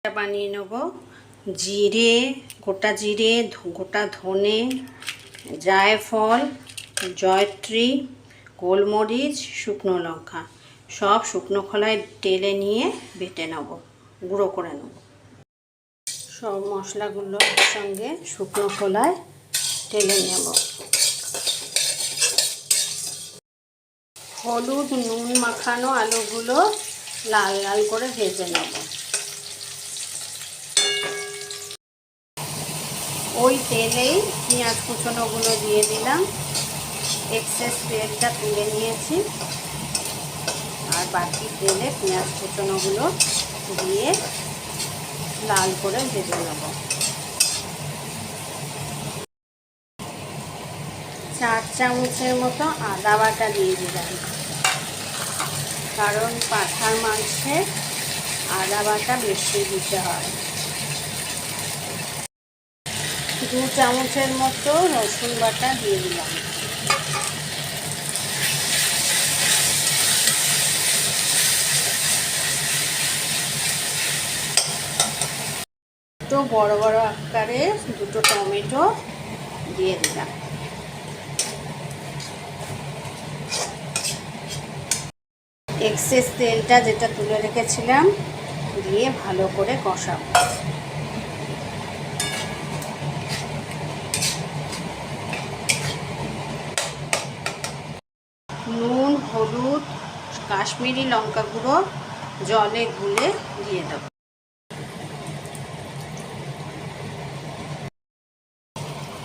বানিয়ে নেব। জিরে, গোটা জিরে, গোটা ধনে, জায়ফল, জয়ত্রী, গোলমরিচ, শুকনো লঙ্কা সব শুকনো খোলায় টেলে নিয়ে বেটে নেব, গুঁড়ো করে নেব। সব মশলাগুলো সঙ্গে শুকনো খোলায় টেলে নেব। হলুদ নুন মাখানো আলুগুলো লাল লাল করে ভেজে নেব। ওই তেলেই পেঁয়াজ কুচনোগুলো দিয়ে দিলাম। এক্সেস তেলটা তুলে নিয়েছি, আর বাকি তেলে পেঁয়াজ কুচনোগুলো দিয়ে লাল করে ভেজে নেব। 4 চামচের মতো আদা বাটা দিয়ে দিলাম, কারণ পাঁঠার মাংসে আদা বাটা বেশি দিতে হয়। 2 চামচের মতো রসুন বাটা দিয়ে দিলাম। তো বড় বড় আকারে 2টো টমেটো দিয়ে দিলাম। এক্সেস তেলটা যেটা তুলে রেখেছিলাম দিয়ে ভালো করে কষাবো। নুন, হলুদ, কাশ্মীরি লঙ্কা গুঁড়ো জলে গুলে দিয়ে দেবো।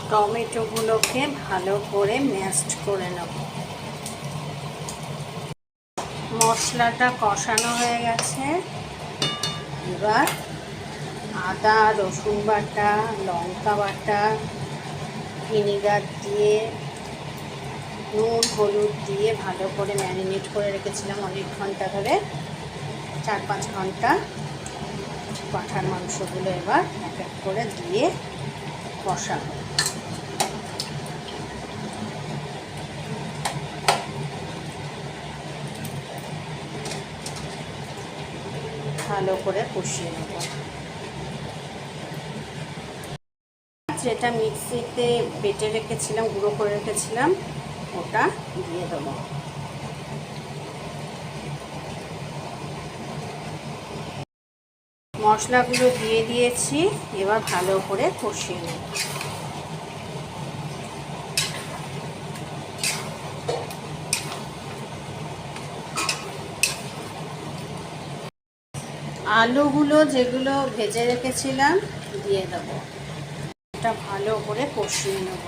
টমেটোগুলোকে ভালো করে ম্যাশড করে নেব। মশলাটা কষানো হয়ে গেছে। এবার আদা রসুন বাটা, লঙ্কা বাটা, ভিনিগার দিয়ে, নুন হলুদ দিয়ে ভালো করে ম্যারিনেট করে রেখেছিলাম অনেক ঘন্টা ধরে, 4-5 ঘন্টা। পাঁঠার মাংসগুলো এবার এক এক করে দিয়ে কষাবো। ভালো করে কষিয়ে নেব। যেটা মিক্সিতে বেটে রেখেছিলাম, গুঁড়ো করে রেখেছিলাম, ওটা দিয়ে দেবো। মশলাগুলো দিয়ে দিয়েছি, এবার ভালো করে কষিয়ে নেব। আলুগুলো যেগুলো ভেজে রেখেছিলাম দিয়ে দেবো। এটা ভালো করে কষিয়ে নেব।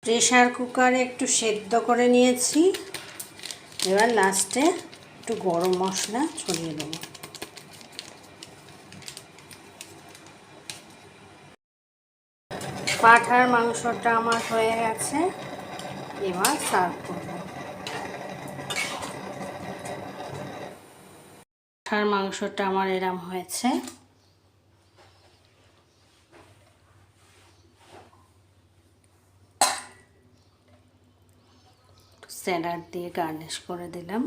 প্রেসার কুকারে একটু সেদ্ধ করে নিয়েছি। এবার লাস্টে একটু গরম মশলা ছড়িয়ে দেবো। পাঁঠার মাংসটা আমার হয়ে গেছে, এবার সার্ভ করব। পাঁঠার মাংসটা আমার এরম হয়েছে। স্যালাড দিয়ে গার্নিশ করে দিলাম।